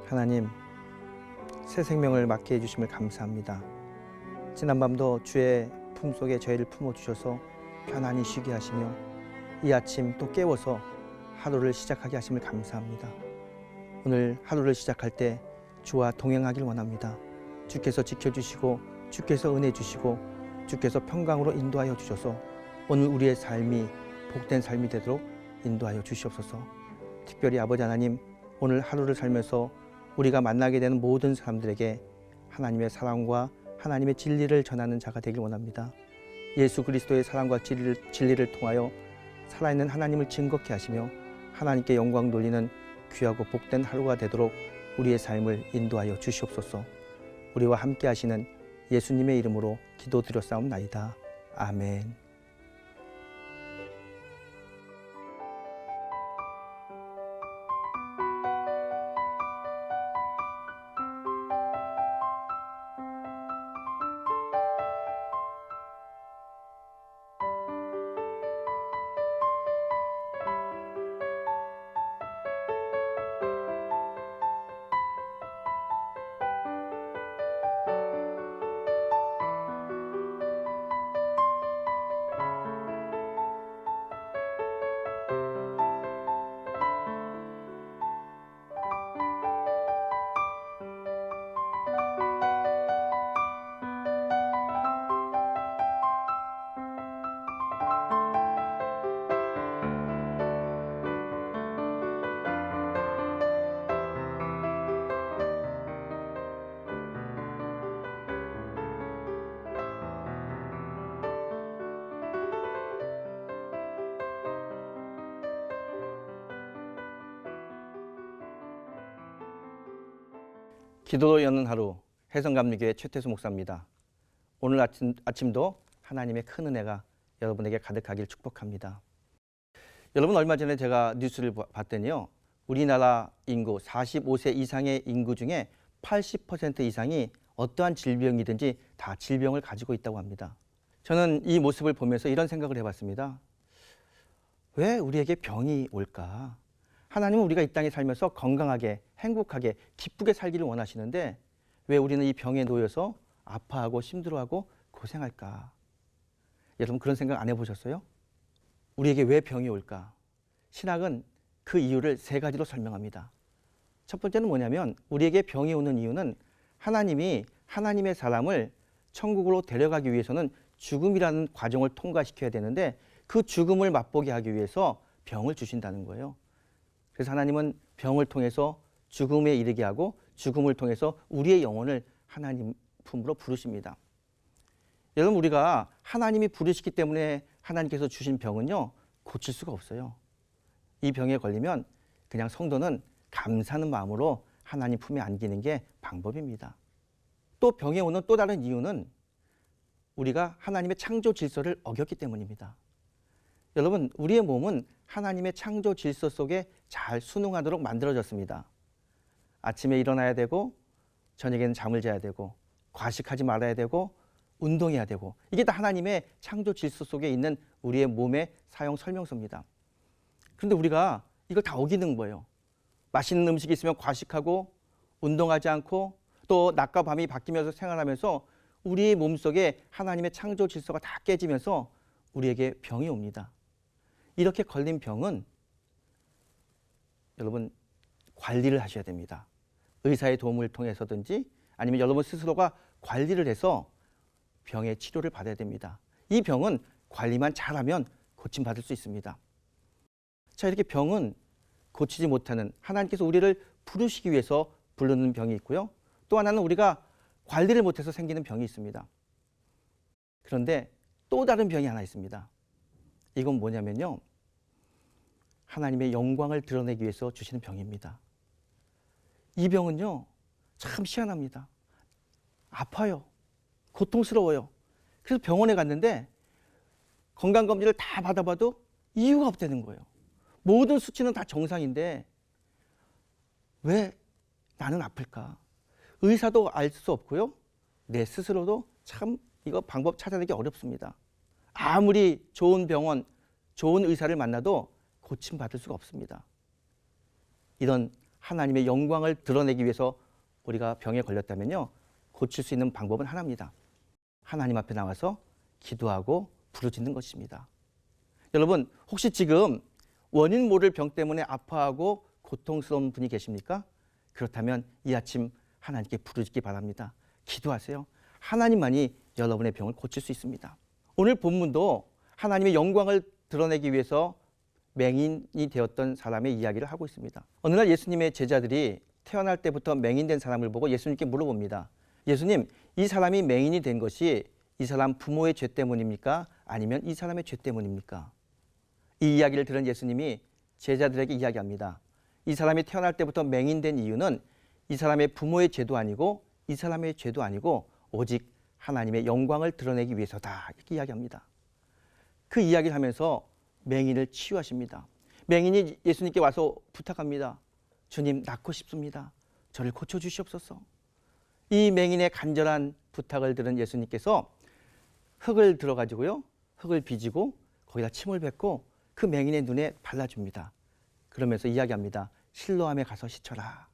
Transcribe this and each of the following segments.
하나님, 새 생명을 맡게 해주심을 감사합니다. 지난밤도 주의 품속에 저희를 품어주셔서 편안히 쉬게 하시며 이 아침 또 깨워서 하루를 시작하게 하심을 감사합니다. 오늘 하루를 시작할 때 주와 동행하길 원합니다. 주께서 지켜주시고 주께서 은혜 주시고 주께서 평강으로 인도하여 주셔서 오늘 우리의 삶이 복된 삶이 되도록 인도하여 주시옵소서. 특별히 아버지 하나님, 오늘 하루를 살면서 우리가 만나게 되는 모든 사람들에게 하나님의 사랑과 하나님의 진리를 전하는 자가 되길 원합니다. 예수 그리스도의 사랑과 진리를 통하여 살아있는 하나님을 증거케 하시며 하나님께 영광 돌리는 귀하고 복된 하루가 되도록 우리의 삶을 인도하여 주시옵소서. 우리와 함께 하시는 예수님의 이름으로 기도드렸사옵나이다. 아멘. 기도로 여는 하루, 해성감리교회 최태수 목사입니다. 오늘 아침도 하나님의 큰 은혜가 여러분에게 가득하길 축복합니다. 여러분, 얼마 전에 제가 뉴스를 봤더니요, 우리나라 인구 45세 이상의 인구 중에 80% 이상이 어떠한 질병이든지 다 질병을 가지고 있다고 합니다. 저는 이 모습을 보면서 이런 생각을 해봤습니다. 왜 우리에게 병이 올까? 하나님은 우리가 이 땅에 살면서 건강하게, 행복하게, 기쁘게 살기를 원하시는데 왜 우리는 이 병에 놓여서 아파하고 힘들어하고 고생할까? 여러분, 그런 생각 안 해보셨어요? 우리에게 왜 병이 올까? 신학은 그 이유를 세 가지로 설명합니다. 첫 번째는 뭐냐면, 우리에게 병이 오는 이유는 하나님이 하나님의 사람을 천국으로 데려가기 위해서는 죽음이라는 과정을 통과시켜야 되는데 그 죽음을 맛보게 하기 위해서 병을 주신다는 거예요. 그래서 하나님은 병을 통해서 죽음에 이르게 하고 죽음을 통해서 우리의 영혼을 하나님 품으로 부르십니다. 여러분, 우리가 하나님이 부르시기 때문에 하나님께서 주신 병은요, 고칠 수가 없어요. 이 병에 걸리면 그냥 성도는 감사하는 마음으로 하나님 품에 안기는 게 방법입니다. 또 병에 오는 또 다른 이유는 우리가 하나님의 창조 질서를 어겼기 때문입니다. 여러분, 우리의 몸은 하나님의 창조 질서 속에 잘 순응하도록 만들어졌습니다. 아침에 일어나야 되고, 저녁에는 잠을 자야 되고, 과식하지 말아야 되고, 운동해야 되고, 이게 다 하나님의 창조 질서 속에 있는 우리의 몸의 사용 설명서입니다. 그런데 우리가 이걸 다 어기는 거예요. 맛있는 음식이 있으면 과식하고, 운동하지 않고, 또 낮과 밤이 바뀌면서 생활하면서 우리의 몸속에 하나님의 창조 질서가 다 깨지면서 우리에게 병이 옵니다. 이렇게 걸린 병은 여러분, 관리를 하셔야 됩니다. 의사의 도움을 통해서든지 아니면 여러분 스스로가 관리를 해서 병의 치료를 받아야 됩니다. 이 병은 관리만 잘하면 고침받을 수 있습니다. 자, 이렇게 병은 고치지 못하는, 하나님께서 우리를 부르시기 위해서 부르는 병이 있고요. 또 하나는 우리가 관리를 못해서 생기는 병이 있습니다. 그런데 또 다른 병이 하나 있습니다. 이건 뭐냐면요, 하나님의 영광을 드러내기 위해서 주시는 병입니다. 이 병은요, 참 희한합니다. 아파요. 고통스러워요. 그래서 병원에 갔는데 건강검진을 다 받아봐도 이유가 없다는 거예요. 모든 수치는 다 정상인데 왜 나는 아플까? 의사도 알 수 없고요, 내 스스로도 참 이거 방법 찾아내기 어렵습니다. 아무리 좋은 병원, 좋은 의사를 만나도 고침받을 수가 없습니다. 이런 하나님의 영광을 드러내기 위해서 우리가 병에 걸렸다면요, 고칠 수 있는 방법은 하나입니다. 하나님 앞에 나와서 기도하고 부르짖는 것입니다. 여러분, 혹시 지금 원인 모를 병 때문에 아파하고 고통스러운 분이 계십니까? 그렇다면 이 아침 하나님께 부르짖기 바랍니다. 기도하세요. 하나님만이 여러분의 병을 고칠 수 있습니다. 오늘 본문도 하나님의 영광을 드러내기 위해서 맹인이 되었던 사람의 이야기를 하고 있습니다. 어느 날 예수님의 제자들이 태어날 때부터 맹인된 사람을 보고 예수님께 물어봅니다. 예수님, 이 사람이 맹인이 된 것이 이 사람 부모의 죄 때문입니까? 아니면 이 사람의 죄 때문입니까? 이 이야기를 들은 예수님이 제자들에게 이야기합니다. 이 사람이 태어날 때부터 맹인된 이유는 이 사람의 부모의 죄도 아니고 이 사람의 죄도 아니고 오직 하나님의 영광을 드러내기 위해서다, 이렇게 이야기합니다. 그 이야기를 하면서 맹인을 치유하십니다. 맹인이 예수님께 와서 부탁합니다. 주님, 낫고 싶습니다. 저를 고쳐주시옵소서. 이 맹인의 간절한 부탁을 들은 예수님께서 흙을 들어가지고요, 흙을 빚고 거기다 침을 뱉고 그 맹인의 눈에 발라줍니다. 그러면서 이야기합니다. 실로암에 가서 씻어라.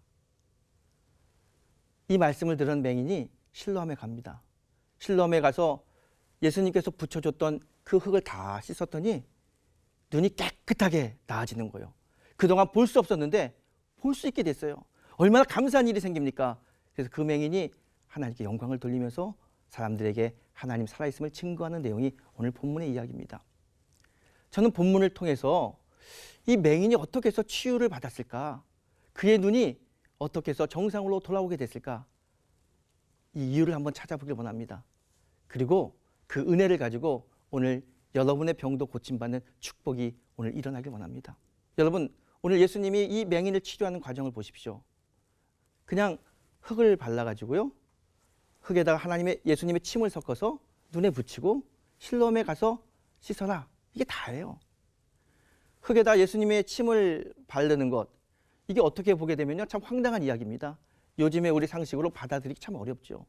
이 말씀을 들은 맹인이 실로암에 갑니다. 실로암에 가서 예수님께서 붙여줬던 그 흙을 다 씻었더니 눈이 깨끗하게 나아지는 거예요. 그동안 볼 수 없었는데 볼 수 있게 됐어요. 얼마나 감사한 일이 생깁니까? 그래서 그 맹인이 하나님께 영광을 돌리면서 사람들에게 하나님 살아있음을 증거하는 내용이 오늘 본문의 이야기입니다. 저는 본문을 통해서 이 맹인이 어떻게 해서 치유를 받았을까? 그의 눈이 어떻게 해서 정상으로 돌아오게 됐을까? 이 이유를 한번 찾아보길 원합니다. 그리고 그 은혜를 가지고 오늘 여러분의 병도 고침받는 축복이 오늘 일어나길 원합니다. 여러분, 오늘 예수님이 이 맹인을 치료하는 과정을 보십시오. 그냥 흙을 발라가지고요, 흙에다가 예수님의 침을 섞어서 눈에 붙이고 실로암에 가서 씻어라, 이게 다예요. 흙에다 예수님의 침을 바르는 것, 이게 어떻게 보게 되면요, 참 황당한 이야기입니다. 요즘에 우리 상식으로 받아들이기 참 어렵죠.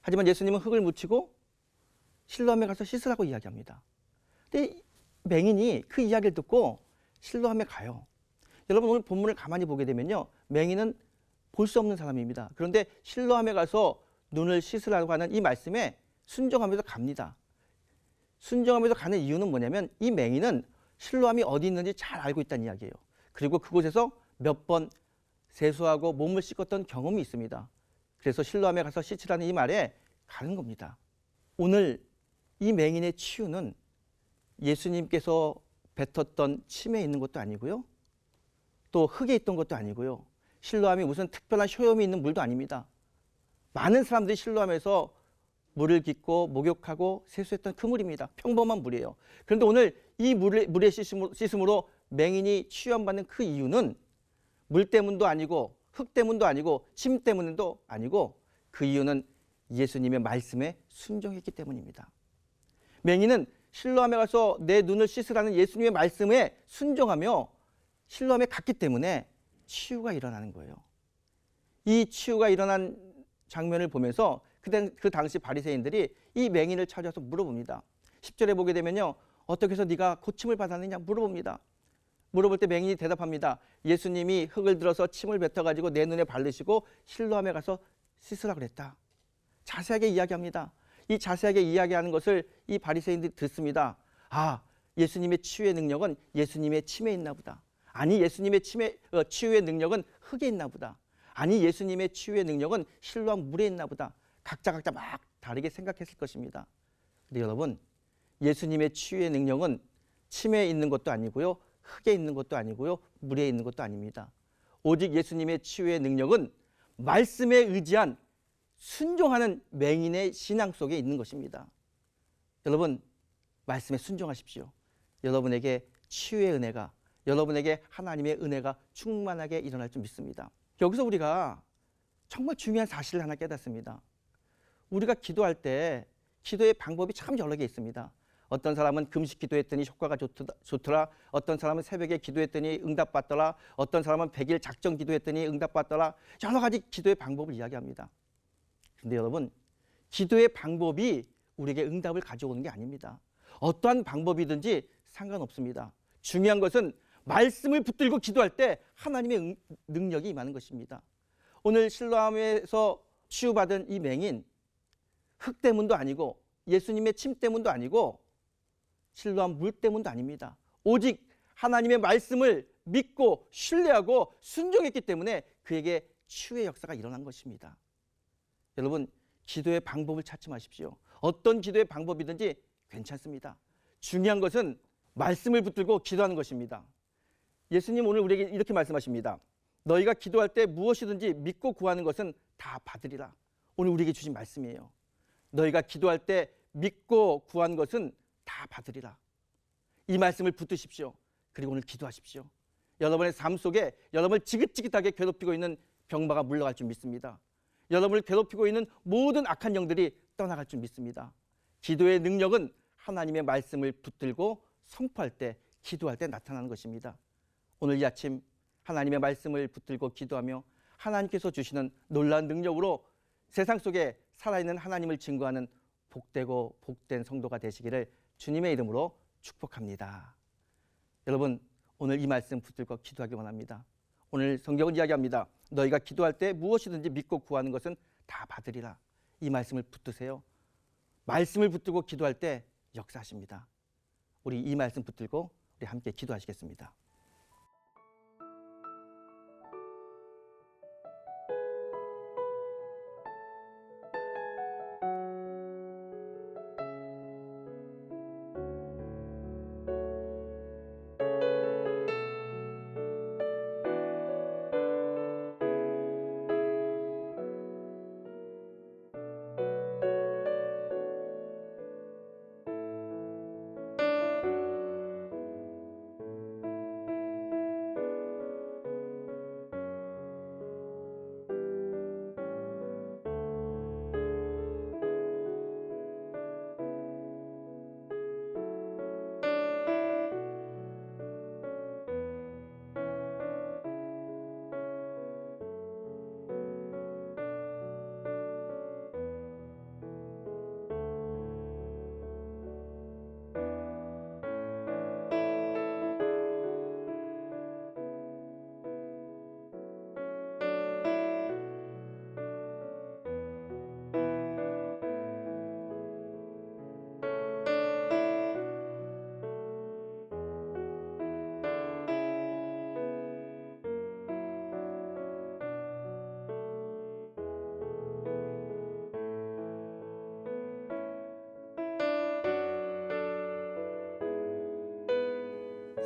하지만 예수님은 흙을 묻히고 실로암에 가서 씻으라고 이야기합니다. 근데 맹인이 그 이야기를 듣고 실로암에 가요. 여러분, 오늘 본문을 가만히 보게 되면요, 맹인은 볼 수 없는 사람입니다. 그런데 실로암에 가서 눈을 씻으라고 하는 이 말씀에 순종하면서 갑니다. 순종하면서 가는 이유는 뭐냐면 이 맹인은 실로암이 어디 있는지 잘 알고 있다는 이야기예요. 그리고 그곳에서 몇 번 세수하고 몸을 씻었던 경험이 있습니다. 그래서 실로암에 가서 씻으라는 이 말에 가는 겁니다. 오늘 이 맹인의 치유는 예수님께서 뱉었던 침에 있는 것도 아니고요, 또 흙에 있던 것도 아니고요, 실로암이 무슨 특별한 효염이 있는 물도 아닙니다. 많은 사람들이 실로암에서 물을 깃고 목욕하고 세수했던 그 물입니다. 평범한 물이에요. 그런데 오늘 이 물의 씻음으로 맹인이 치유받는 그 이유는 물 때문도 아니고 흙 때문도 아니고 침 때문도 아니고 그 이유는 예수님의 말씀에 순종했기 때문입니다. 맹인은 실로암에 가서 내 눈을 씻으라는 예수님의 말씀에 순종하며 실로암에 갔기 때문에 치유가 일어나는 거예요. 이 치유가 일어난 장면을 보면서 그 당시 바리새인들이 이 맹인을 찾아서 물어봅니다. 10절에 보게 되면요, 어떻게 해서 네가 고침을 받았느냐 물어봅니다. 물어볼 때 맹인이 대답합니다. 예수님이 흙을 들어서 침을 뱉어가지고 내 눈에 바르시고 실로암에 가서 씻으라 그랬다. 자세하게 이야기합니다. 이 자세하게 이야기하는 것을 이 바리새인들이 듣습니다. 아, 예수님의 치유의 능력은 예수님의 침에 있나 보다. 아니, 예수님의 치유의 능력은 흙에 있나 보다. 아니, 예수님의 치유의 능력은 실로암 물에 있나 보다. 각자 막 다르게 생각했을 것입니다. 근데 여러분, 예수님의 치유의 능력은 침에 있는 것도 아니고요, 흙에 있는 것도 아니고요, 물에 있는 것도 아닙니다. 오직 예수님의 치유의 능력은 말씀에 의지한 순종하는 맹인의 신앙 속에 있는 것입니다. 여러분, 말씀에 순종하십시오. 여러분에게 치유의 은혜가, 여러분에게 하나님의 은혜가 충만하게 일어날 줄 믿습니다. 여기서 우리가 정말 중요한 사실을 하나 깨닫습니다. 우리가 기도할 때 기도의 방법이 참 여러 개 있습니다. 어떤 사람은 금식 기도했더니 효과가 좋더라. 어떤 사람은 새벽에 기도했더니 응답받더라. 어떤 사람은 100일 작정 기도했더니 응답받더라. 여러 가지 기도의 방법을 이야기합니다. 그런데 여러분, 기도의 방법이 우리에게 응답을 가져오는 게 아닙니다. 어떠한 방법이든지 상관없습니다. 중요한 것은 말씀을 붙들고 기도할 때 하나님의 능력이 임하는 것입니다. 오늘 실로암에서 치유받은 이 맹인, 흙 때문도 아니고 예수님의 침 때문도 아니고 실로암 물 때문도 아닙니다. 오직 하나님의 말씀을 믿고 신뢰하고 순종했기 때문에 그에게 치유의 역사가 일어난 것입니다. 여러분, 기도의 방법을 찾지 마십시오. 어떤 기도의 방법이든지 괜찮습니다. 중요한 것은 말씀을 붙들고 기도하는 것입니다. 예수님 오늘 우리에게 이렇게 말씀하십니다. 너희가 기도할 때 무엇이든지 믿고 구하는 것은 다 받으리라. 오늘 우리에게 주신 말씀이에요. 너희가 기도할 때 믿고 구한 것은 다 받으리라. 이 말씀을 붙드십시오. 그리고 오늘 기도하십시오. 여러분의 삶 속에 여러분을 지긋지긋하게 괴롭히고 있는 병마가 물러갈 줄 믿습니다. 여러분을 괴롭히고 있는 모든 악한 영들이 떠나갈 줄 믿습니다. 기도의 능력은 하나님의 말씀을 붙들고 선포할 때, 기도할 때 나타나는 것입니다. 오늘 이 아침 하나님의 말씀을 붙들고 기도하며 하나님께서 주시는 놀라운 능력으로 세상 속에 살아있는 하나님을 증거하는 복되고 복된 성도가 되시기를 주님의 이름으로 축복합니다. 여러분, 오늘 이 말씀 붙들고 기도하기 원합니다. 오늘 성경은 이야기합니다. 너희가 기도할 때 무엇이든지 믿고 구하는 것은 다 받으리라. 이 말씀을 붙드세요. 말씀을 붙들고 기도할 때 역사하십니다. 우리 이 말씀 붙들고 우리 함께 기도하시겠습니다.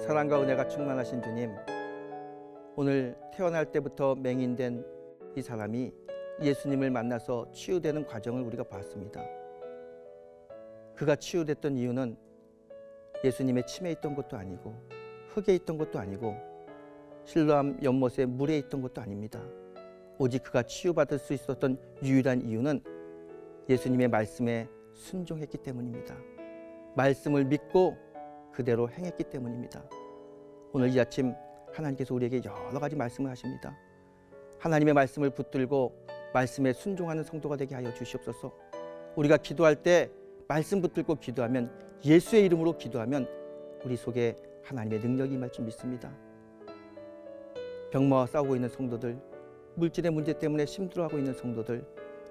사랑과 은혜가 충만하신 주님, 오늘 태어날 때부터 맹인된 이 사람이 예수님을 만나서 치유되는 과정을 우리가 봤습니다. 그가 치유됐던 이유는 예수님의 침에 있던 것도 아니고 흙에 있던 것도 아니고 실로암 연못의 물에 있던 것도 아닙니다. 오직 그가 치유받을 수 있었던 유일한 이유는 예수님의 말씀에 순종했기 때문입니다. 말씀을 믿고 그대로 행했기 때문입니다. 오늘 이 아침 하나님께서 우리에게 여러 가지 말씀을 하십니다. 하나님의 말씀을 붙들고 말씀에 순종하는 성도가 되게 하여 주시옵소서. 우리가 기도할 때 말씀 붙들고 기도하면, 예수의 이름으로 기도하면 우리 속에 하나님의 능력이 임할 줄 믿습니다. 병마와 싸우고 있는 성도들, 물질의 문제 때문에 힘들어하고 있는 성도들,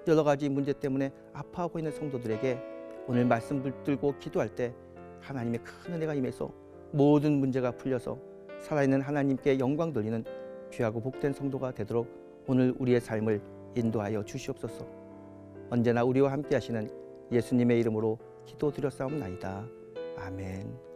여러 가지 문제 때문에 아파하고 있는 성도들에게 오늘 말씀 붙들고 기도할 때 하나님의 큰 은혜가 임해서 모든 문제가 풀려서 살아있는 하나님께 영광 돌리는 귀하고 복된 성도가 되도록 오늘 우리의 삶을 인도하여 주시옵소서. 언제나 우리와 함께 하시는 예수님의 이름으로 기도드렸사옵나이다. 아멘.